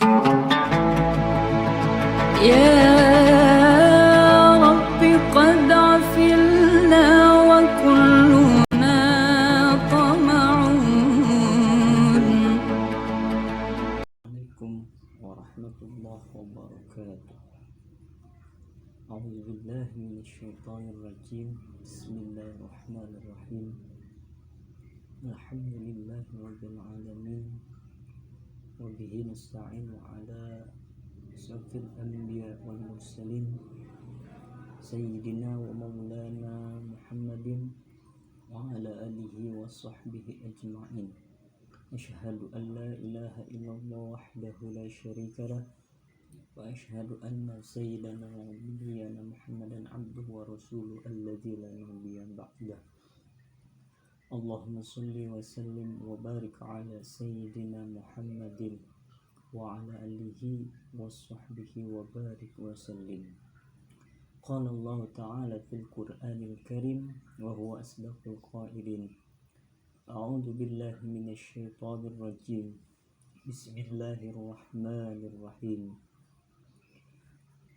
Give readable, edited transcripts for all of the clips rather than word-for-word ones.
يا رب قد عفلنا وكلنا طمعون. عليكم ورحمة الله وبركاته. أعوذ بالله من الشيطان الرجيم. بسم الله الرحمن الرحيم. الحمد لله رب العالمين وبه نستعين على أشرف الأنبياء والمرسلين سيدنا ومولانا محمد وعلى آله وصحبه أجمعين. أشهد أن لا إله إلا الله وحده لا شريك له وأشهد أن سيدنا ونبينا محمدا عبده ورسوله الذي لا نبي بعده. اللهم صل وسلم وبارك على سيدنا محمد وعلى آله وصحبه وبارك وسلم. قال الله تعالى في القرآن الكريم وهو أصدق القائلين: أعوذ بالله من الشيطان الرجيم. بسم الله الرحمن الرحيم.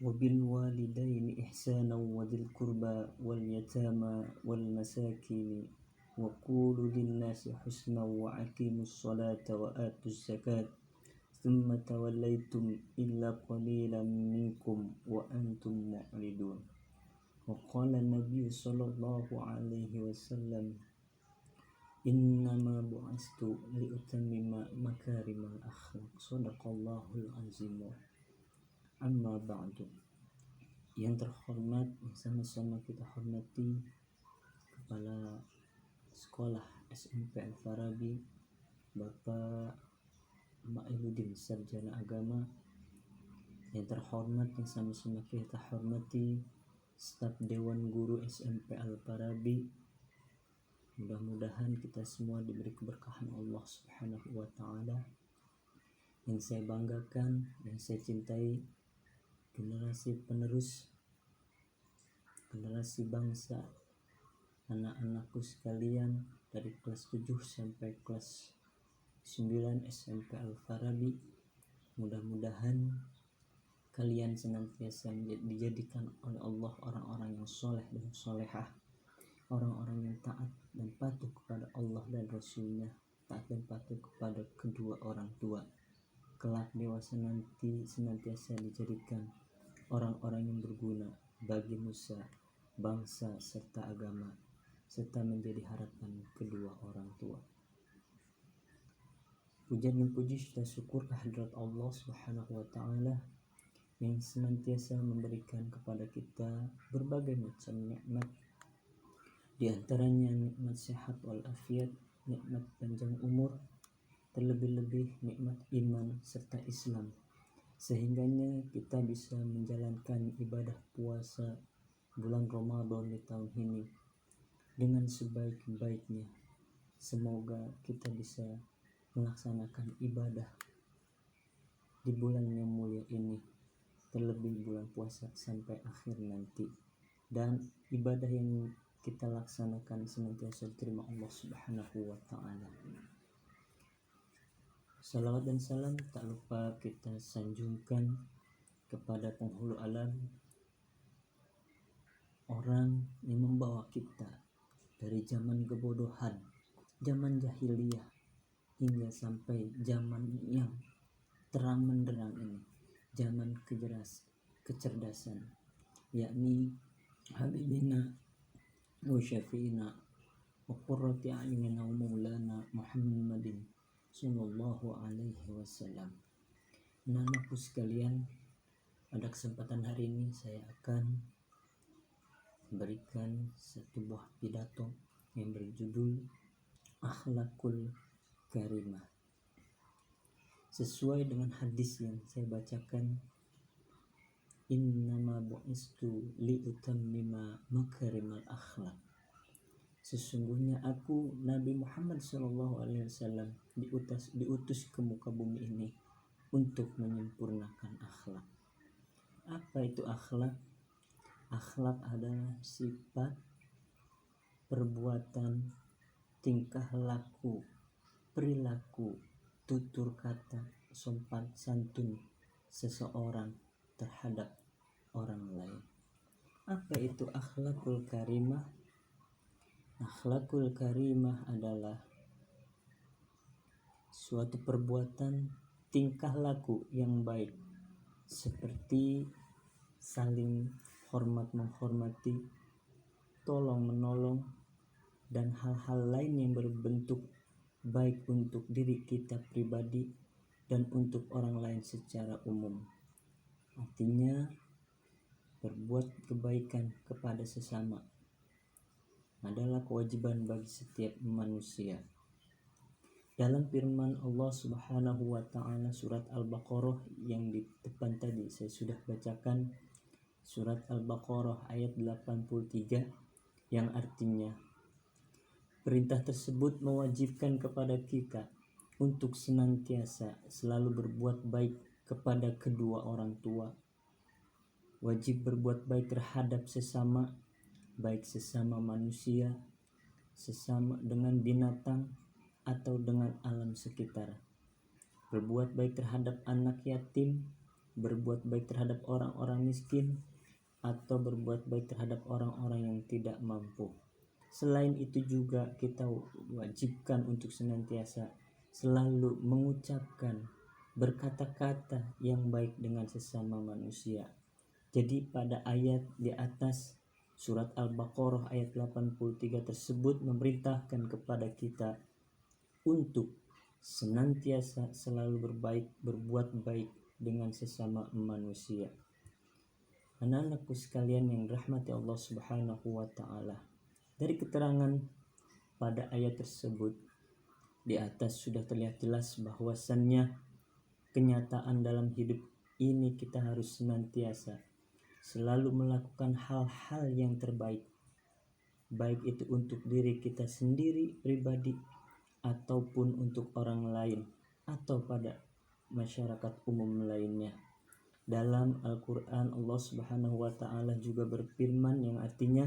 وبالوالدين إحسانا وذي القربى واليتامى والمساكين وقولوا للناس حسنا وأقيموا الصلاة وآتوا الزكاة ثم توليتم إلا قليلا منكم وأنتم معرضون. وقال النبي صلى الله عليه وسلم: إنما بعثت لأتمم مكارم الأخلاق. صدق الله العظيم. Amma ba'du. Yang terhormat, yang sama-sama kita hormati Kepala Sekolah SMP Al-Farabi Bapak Ma'iludin Sarjana Agama. Yang terhormat, yang sama-sama kita hormati staf Dewan Guru SMP Al-Farabi. Mudah-mudahan kita semua diberi keberkahan Allah Subhanahu wa Ta'ala. Yang saya banggakan, yang saya cintai, generasi penerus, generasi bangsa, anak-anakku sekalian dari kelas 7 sampai kelas 9 SMP Al-Farabi. Mudah-mudahan kalian senantiasa dijadikan oleh Allah orang-orang yang soleh dan solehah, orang-orang yang taat dan patuh kepada Allah dan Rasulnya, taat dan patuh kepada kedua orang tua. Kelak dewasa nanti senantiasa dijadikan orang-orang yang berguna bagi nusa, bangsa, serta agama, serta menjadi harapan kedua orang tua. Puja dan puji serta syukur kehadirat Allah Subhanahu wa Ta'ala yang senantiasa memberikan kepada kita berbagai macam nikmat, di antaranya nikmat sehat walafiat, nikmat panjang umur, terlebih-lebih nikmat iman serta Islam, sehingganya kita bisa menjalankan ibadah puasa bulan Ramadan di tahun ini dengan sebaik-baiknya. Semoga kita bisa melaksanakan ibadah di bulan yang mulia ini, terlebih bulan puasa sampai akhir nanti, dan ibadah yang kita laksanakan senantiasa diterima Allah Subhanahu wa Ta'ala. Salawat dan salam tak lupa kita sanjungkan kepada penghulu alam, orang yang membawa kita dari zaman kebodohan, zaman jahiliyah, hingga sampai zaman yang terang menderang ini, zaman kecerdasan, yakni Habibina wa Syafi'ina wa qurrati a'yunina wa maulana Muhammadin Sallallahu alaihi wasallam. Anak-anakku sekalian, pada kesempatan hari ini saya akan berikan satu buah pidato yang berjudul Akhlakul Karimah. Sesuai dengan hadis yang saya bacakan, Innama bu'istu li'utammima makarimal akhlak. Sesungguhnya aku Nabi Muhammad SAW diutus ke muka bumi ini untuk menyempurnakan akhlak. Apa itu akhlak? Akhlak adalah sifat, perbuatan, tingkah laku, perilaku, tutur kata, sopan santun seseorang terhadap orang lain. Apa itu akhlakul karimah? Akhlakul karimah adalah suatu perbuatan tingkah laku yang baik, seperti saling hormat menghormati, tolong menolong, dan hal-hal lain yang berbentuk baik untuk diri kita pribadi dan untuk orang lain secara umum. Artinya berbuat kebaikan kepada sesama adalah kewajiban bagi setiap manusia. Dalam firman Allah Subhanahu wa taala surat Al-Baqarah yang di depan tadi saya sudah bacakan, surat Al-Baqarah ayat 83, yang artinya perintah tersebut mewajibkan kepada kita untuk senantiasa selalu berbuat baik kepada kedua orang tua. Wajib berbuat baik terhadap sesama, baik sesama manusia, sesama dengan binatang, atau dengan alam sekitar. Berbuat baik terhadap anak yatim, berbuat baik terhadap orang-orang miskin, atau berbuat baik terhadap orang-orang yang tidak mampu. Selain itu juga kita wajibkan untuk senantiasa selalu mengucapkan berkata-kata yang baik dengan sesama manusia. Jadi pada ayat di atas surat Al-Baqarah ayat 83 tersebut memerintahkan kepada kita untuk senantiasa selalu berbuat baik dengan sesama manusia. Anak-anakku sekalian yang dirahmati Allah Subhanahu wa taala, dari keterangan pada ayat tersebut di atas sudah terlihat jelas bahwasannya kenyataan dalam hidup ini kita harus senantiasa selalu melakukan hal-hal yang terbaik, baik itu untuk diri kita sendiri pribadi ataupun untuk orang lain atau pada masyarakat umum lainnya. Dalam Al-Quran Allah Subhanahu wa ta'ala juga berfirman yang artinya,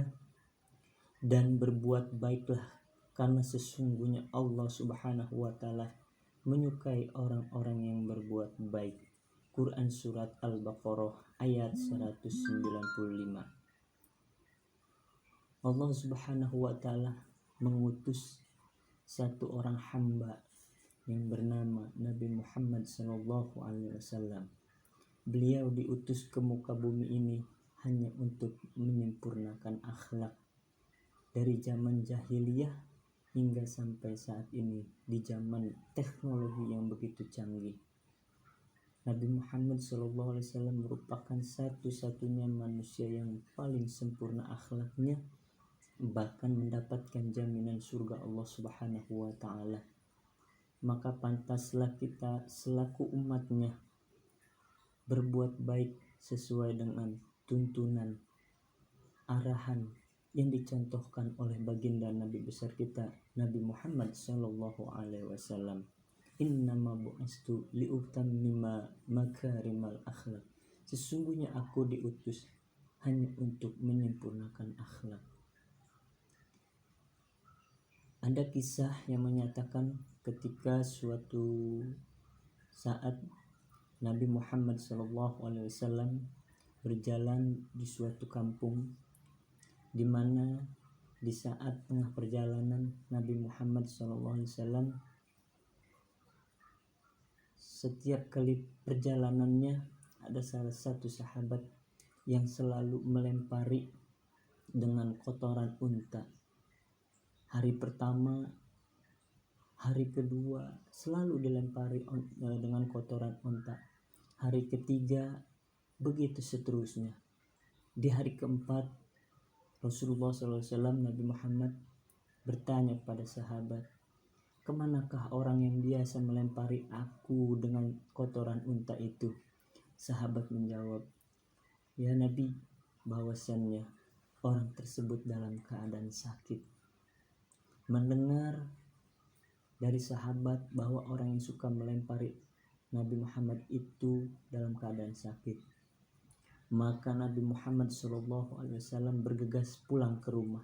dan berbuat baiklah karena sesungguhnya Allah Subhanahu wa ta'ala menyukai orang-orang yang berbuat baik. Quran surat Al-Baqarah ayat 195. Allah Subhanahu wa ta'ala mengutus satu orang hamba yang bernama Nabi Muhammad SAW. Beliau diutus ke muka bumi ini hanya untuk menyempurnakan akhlak dari zaman jahiliyah hingga sampai saat ini di zaman teknologi yang begitu canggih. Nabi Muhammad SAW merupakan satu-satunya manusia yang paling sempurna akhlaknya, bahkan mendapatkan jaminan surga Allah Subhanahu wa ta'ala. Maka pantaslah kita selaku umatnya berbuat baik sesuai dengan tuntunan arahan yang dicontohkan oleh baginda Nabi besar kita Nabi Muhammad SAW. Innama bu'astu liutammima makarimal akhlak. Sesungguhnya aku diutus hanya untuk menyempurnakan akhlak. Ada kisah yang menyatakan ketika suatu saat Nabi Muhammad SAW berjalan di suatu kampung, di mana di saat tengah perjalanan Nabi Muhammad SAW setiap kali perjalanannya ada salah satu sahabat yang selalu melempari dengan kotoran unta. Hari pertama, hari kedua selalu dilempari dengan kotoran unta. Hari ketiga begitu seterusnya. Di hari keempat Rasulullah SAW Nabi Muhammad bertanya pada sahabat, kemanakah orang yang biasa melempari aku dengan kotoran unta itu? Sahabat menjawab, ya Nabi, bahwasannya orang tersebut dalam keadaan sakit. Mendengar dari sahabat bahwa orang yang suka melempari Nabi Muhammad itu dalam keadaan sakit, maka Nabi Muhammad SAW bergegas pulang ke rumah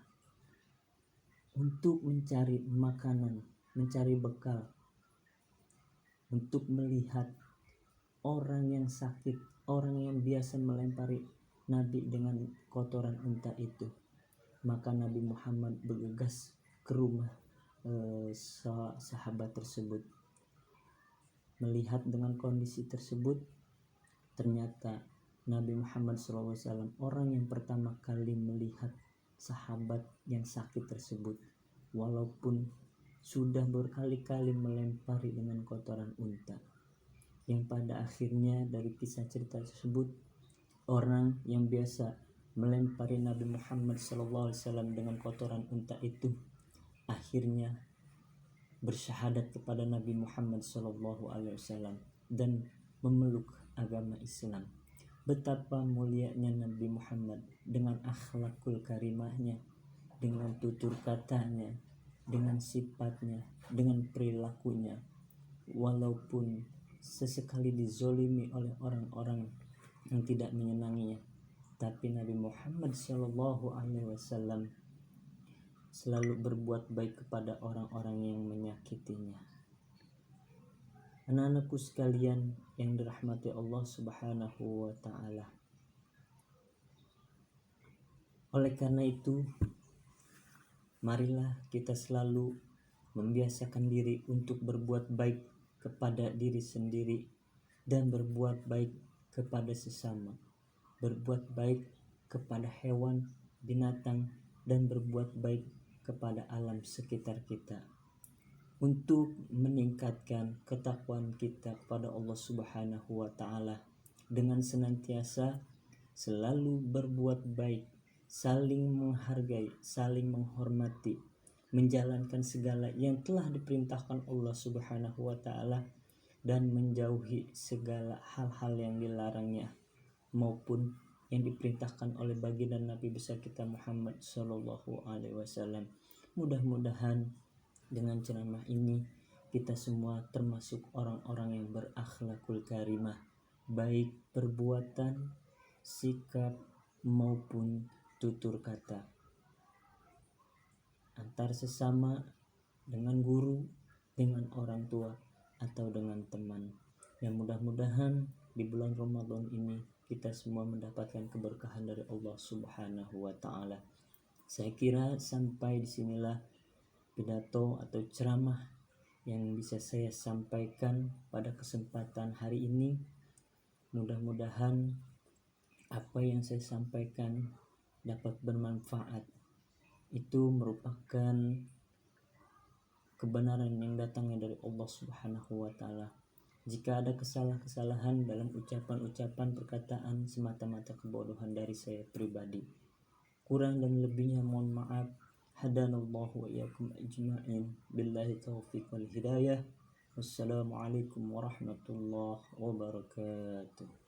untuk mencari makanan, mencari bekal, untuk melihat orang yang sakit, orang yang biasa melempari Nabi dengan kotoran unta itu. Maka Nabi Muhammad bergegas ke rumah sahabat tersebut. Melihat dengan kondisi tersebut, ternyata Nabi Muhammad SAW orang yang pertama kali melihat sahabat yang sakit tersebut, walaupun sudah berkali-kali melempari dengan kotoran unta. Yang pada akhirnya dari kisah cerita tersebut, orang yang biasa melempari Nabi Muhammad SAW dengan kotoran unta itu akhirnya bersyahadat kepada Nabi Muhammad SAW dan memeluk agama Islam. Betapa mulianya Nabi Muhammad dengan akhlakul karimahnya, dengan tutur katanya, dengan sifatnya, dengan perilakunya. Walaupun sesekali dizolimi oleh orang-orang yang tidak menyenanginya, tapi Nabi Muhammad SAW selalu berbuat baik kepada orang-orang yang menyakitinya. Anak-anakku sekalian yang dirahmati Allah Subhanahu wa Ta'ala. Oleh karena itu, marilah kita selalu membiasakan diri untuk berbuat baik kepada diri sendiri dan berbuat baik kepada sesama, berbuat baik kepada hewan, binatang, dan berbuat baik kepada alam sekitar kita, untuk meningkatkan ketakwaan kita pada Allah Subhanahu wa Ta'ala dengan senantiasa selalu berbuat baik, saling menghargai, saling menghormati, menjalankan segala yang telah diperintahkan Allah Subhanahu wa Ta'ala dan menjauhi segala hal-hal yang dilarangnya maupun yang diperintahkan oleh baginda Nabi besar kita Muhammad sallallahu alaihi wasallam. Mudah-mudahan dengan ceramah ini kita semua termasuk orang-orang yang berakhlakul karimah, baik perbuatan, sikap maupun tutur kata, antar sesama, dengan guru, dengan orang tua, atau dengan teman. Dan mudah-mudahan di bulan Ramadan ini kita semua mendapatkan keberkahan dari Allah Subhanahu wa Ta'ala. Saya kira sampai disinilah pidato atau ceramah yang bisa saya sampaikan pada kesempatan hari ini. Mudah-mudahan apa yang saya sampaikan dapat bermanfaat. Itu merupakan kebenaran yang datangnya dari Allah Subhanahu wa Ta'ala. Jika ada kesalahan dalam ucapan-ucapan perkataan, semata-mata kebodohan dari saya pribadi. Kurang dan lebihnya mohon maaf. Hadanallahu wa iyyakum ajma'in. Billahi taufiq wal hidayah. Wassalamualaikum warahmatullahi wabarakatuh.